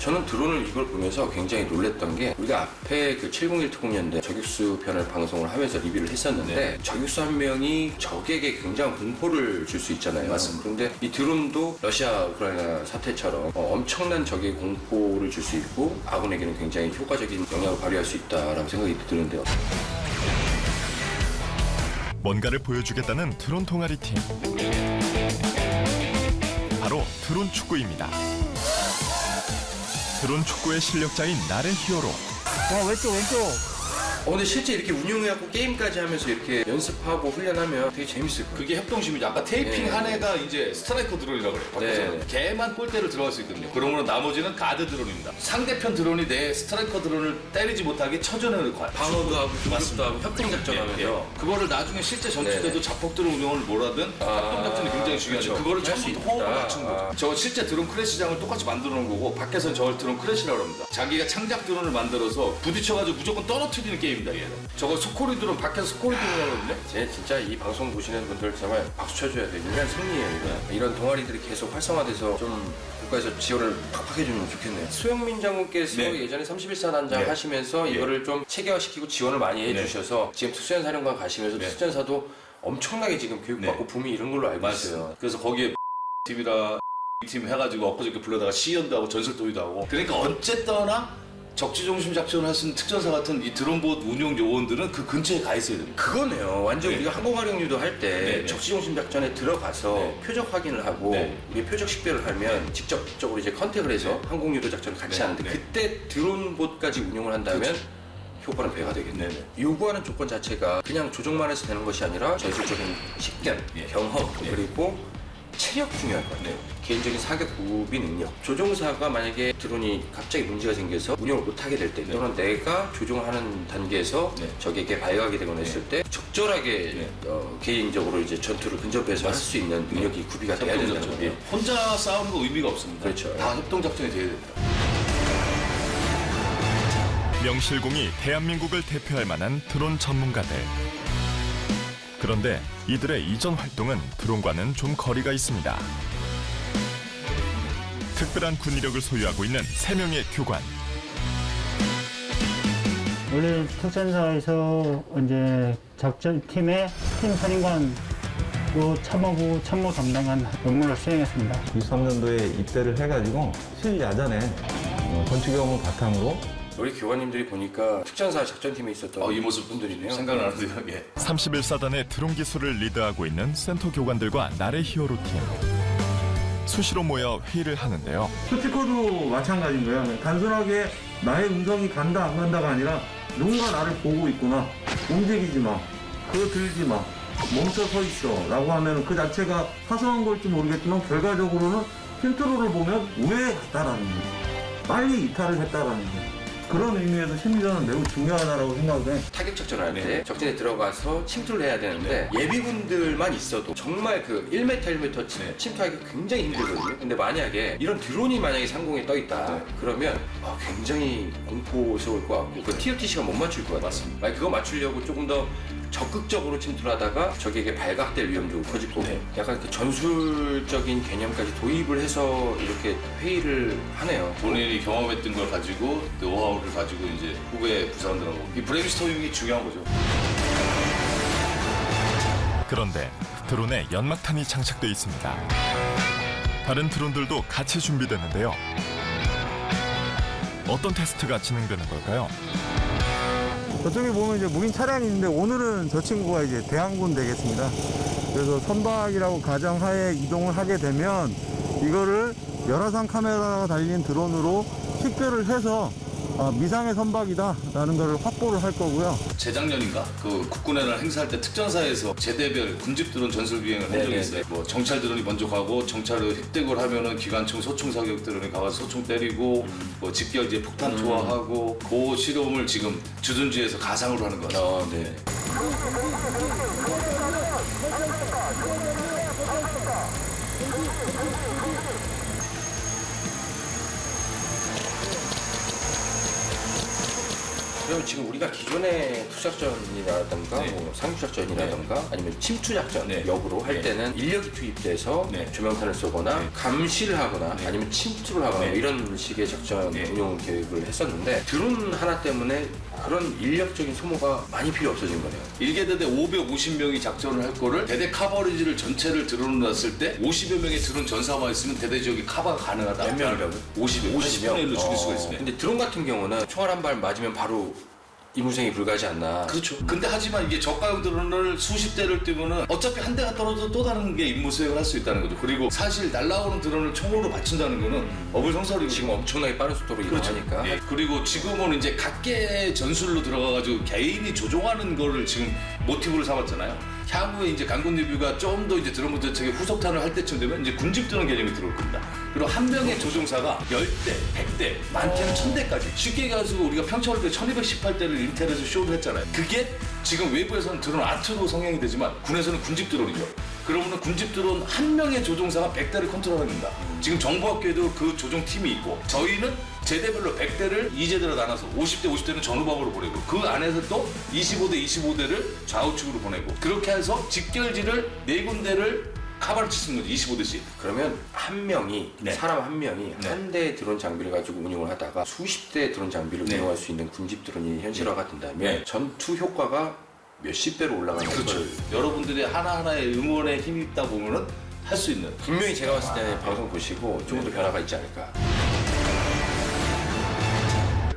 저는 드론을 이걸 보면서 굉장히 놀랬던 게 우리가 앞에 그 701 특공연대 저격수 편을 방송을 하면서 리뷰를 했었는데 저격수 한 명이 적에게 굉장한 공포를 줄 수 있잖아요. 맞습니다. 그런데 이 드론도 러시아 우크라이나 사태처럼 엄청난 적의 공포를 줄 수 있고 아군에게는 굉장히 효과적인 영향을 발휘할 수 있다라고 생각이 드는데요. 뭔가를 보여주겠다는 드론 동아리 팀. 바로 드론 축구입니다. 드론 축구의 실력자인 나래 히어로. 왼쪽. 근데 실제 이렇게 운영해갖고 게임까지 하면서 이렇게 연습하고 훈련하면 되게 재밌을 거예요. 그게 협동심이죠. 아까 테이핑 네. 한 애가 이제 스트라이커 드론이라고 그래요. 밖에서. 네. 걔만 골대를 들어갈 수 있거든요. 그러면 나머지는 가드 드론입니다. 상대편 드론이 내 스트라이커 드론을 때리지 못하게 쳐주는 역할. 방어도 하고 맞습니다. 공격도 하고 협동작전하면서 그거를 나중에 실제 전투 때도 네. 자폭 드론 운영을 뭐라든 협동작전이 굉장히 중요하죠. 그렇죠. 그거를 할수 처음부터 있다. 호흡을 맞춘 거죠. 저 실제 드론 크래시장을 똑같이 만들어 놓은 거고 밖에서는 저걸 드론 크래시라고 합니다. 자기가 창작 드론을 만들어서 부딪혀가지고 무조건 떨어뜨리는 게임이다 얘는. 저거 스코리 드론 밖에서 스코리 드론이라고 하거든요. 제 진짜 이 방송 보시는 분들 정말 박수 쳐줘야 돼요. 유일한 승리예요. 이거. 이런 동아리들이 계속 활성화돼서 좀 국가에서 지원을 팍팍 해주면 좋겠네요. 수영민 장군께서 네. 예전에 31사단장 네. 하시면서 네. 이거를 좀 체계화시키고 지원을 많이 해주셔서 지금 특수전사령관 가시면서 네. 특수전사도 엄청나게 지금 교육받고 네. 붐이 이런 걸로 알고 있어요. 맞습니다. 그래서 거기에 팀이라 팀 해가지고 엊그저께 불러다가 시연도 하고 전설도의도 하고 그러니까 어쨌거나 적지중심 작전을 하신 특전사 같은 이 드론봇 운용 요원들은 그 근처에 가 있어야 됩니다. 그거네요. 완전 네. 우리가 항공활용유도 할 때 네, 네. 적시중심 작전에 들어가서 네. 표적 확인을 하고 네. 우리 표적 식별을 하면 직접적으로 이제 컨택을 해서 항공유도 작전을 같이 네. 하는데 네. 그때 드론봇까지 운용을 한다면 그렇죠. 효과는 배가 되겠네요. 네, 네. 요구하는 조건 자체가 그냥 조종만 해서 되는 것이 아니라 전술적인 식견, 예. 경험, 예. 그리고 체력 중요할 것 같아요. 개인적인 사격 구비 능력. 조종사가 만약에 드론이 갑자기 문제가 생겨서 운영을 못하게 될 때, 또는 내가 조종하는 단계에서 네. 적에게 발각이 되거나 했을 때 적절하게 네. 개인적으로 이제 전투를 근접해서 할 수 있는 능력이 구비가 돼야 된다는 협동작전. 거예요. 혼자 싸우는 거 의미가 없습니다. 그렇죠. 다 협동작전이 돼야 됩니다. 명실공히 대한민국을 대표할 만한 드론 전문가들. 그런데 이들의 이전 활동은 드론과는 좀 거리가 있습니다. 특별한 군의력을 소유하고 있는 3명의 교관. 원래 특전사에서 이제 작전팀의 팀 사령관 참모 담당한 업무를 수행했습니다. 93년도에 입대를 해가지고 실야전에 건축 경험을 바탕으로 우리 교관님들이 보니까 특전사 작전팀에 있었던 이 모습 분들이네요. 생각나는데요. 예. 31사단의 드론 기술을 리드하고 있는 센터 교관들과 나래 히어로 팀. 수시로 모여 회의를 하는데요. 스피커도 마찬가지인 거예요. 단순하게 나의 음성이 간다 안 간다가 아니라 누군가 나를 보고 있구나. 움직이지 마. 그거 들지 마. 멈춰 서 있어. 라고 하면 그 자체가 사소한 걸지 모르겠지만 결과적으로는 힌트로를 보면 우회했다라는 거예요. 빨리 이탈을 했다라는 거예요. 그런 의미에서 심리전은 매우 중요하다고 생각해. 타격 작전을 할 때 네. 적진에 들어가서 침투를 해야 되는데 예비군들만 있어도 정말 그 1m 1m 침투하기 굉장히 힘들거든요. 근데 만약에 이런 드론이 만약에 상공에 떠 있다 그러면 굉장히 공포스러울 것 같고 그 TOTC가 못 맞출 것 같아요. 맞습니다. 만약 그거 맞추려고 조금 더 적극적으로 침투를 하다가 적에게 발각될 위험도 커질 거고 네. 약간 그 전술적인 개념까지 도입을 해서 이렇게 회의를 하네요. 본인이 경험했던 걸 가지고 노하우를 가지고 이제 후배 부사관들하고 이 브레인스토밍이 중요한 거죠. 그런데 드론에 연막탄이 장착돼 있습니다. 다른 드론들도 같이 준비되는데요. 어떤 테스트가 진행되는 걸까요? 저쪽에 보면 이제 무인 차량이 있는데 오늘은 저 친구가 이제 대항군 되겠습니다. 그래서 선박이라고 가정하에 이동을 하게 되면 이거를 열화상 카메라가 달린 드론으로 식별을 해서 미상의 선박이다라는 걸 확보를 할 거고요. 재작년인가 그 국군의 날 행사할 때 특전사에서 제대별 군집 드론 전술 비행을 한 적이 네네네. 있어요. 뭐 정찰 드론이 먼저 가고 정찰을 획득을 하면은 기관총 소총 사격 드론이 가서 소총 때리고 뭐 집결 이제 폭탄 투하하고 그 실험을 지금 주둔지에서 가상으로 하는 거죠. 네. 그러면 지금 우리가 기존의 투작전이라든가 네. 뭐 상륙작전이라든가 아니면 침투작전 네. 역으로 할 네. 때는 인력이 투입돼서 네. 조명탄을 쏘거나 네. 감시를 하거나 네. 아니면 침투를 하거나 네. 뭐 이런 식의 작전 네. 운용 계획을 했었는데 드론 하나 때문에 그런 인력적인 소모가 많이 필요 없어진 거네요. 1개 대대 550명이 작전을 할 거를 대대 카버리지를 전체를 드러놨을 때 50여 명의 드론 전사만 있으면 대대 지역이 커버가 가능하다. 몇 명이라고? 50명. 50명 1로 줄일 수가 있습니다. 근데 드론 같은 경우는 총알 한 발 맞으면 바로 임무생이 불가하지 않나. 그렇죠. 근데 하지만 이게 저가형 드론을 수십 대를 띄면은 어차피 한 대가 떨어져도 또 다른 게 임무 수행을 할 수 있다는 거죠. 그리고 사실 날라오는 드론을 총으로 받친다는 거는 어불성설이고 지금 엄청나게 빠른 속도로 그렇죠. 이동하니까. 예. 그리고 지금은 이제 각계 전술로 들어가가지고 개인이 조종하는 거를 지금 모티브를 삼았잖아요. 향후에 이제 강군 리뷰가 좀 더 이제 드론 대책의 후속탄을 할 때쯤 되면 이제 군집 드론 개념이 들어올 겁니다. 그리고 한 명의 조종사가 10대, 100대, 많게는 1000대까지 쉽게 가지고 우리가 평창올 때 1218대를 인텔에서 쇼를 했잖아요. 그게 지금 외부에서는 드론 아트로 성향이 되지만 군에서는 군집 드론이죠. 그러면은 군집 드론 한 명의 조종사가 100대를 컨트롤합니다. 지금 정보학교에도 그 조종팀이 있고 저희는 제대별로 100대를 2제대로 나눠서 50대 50대는 전후방으로 보내고 그 안에서 또 25대 25대를 좌우측으로 보내고 그렇게 해서 직결지를 4군데를 카바를 치는 거죠. 25대씩. 그러면 한 명이 네. 사람 한 명이 네. 한 대의 드론 장비를 가지고 운용을 하다가 수십 대의 드론 장비를 네. 운용할 수 있는 군집 드론이 현실화가 된다면 네. 전투 효과가 몇십 배로 올라가는 그렇죠. 걸 여러분들의 하나하나의 응원에 힘이 있다 보면은 할 수 있는. 분명히 제가 봤을 때 방송 보시고 조금 더 변화가 있지 않을까.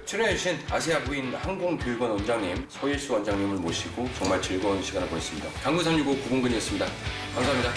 출연해주신 아시아 부인 항공교육원 원장님 서일수 원장님을 모시고 정말 즐거운 시간을 보냈습니다. 강구 365 구봉근이었습니다. 감사합니다.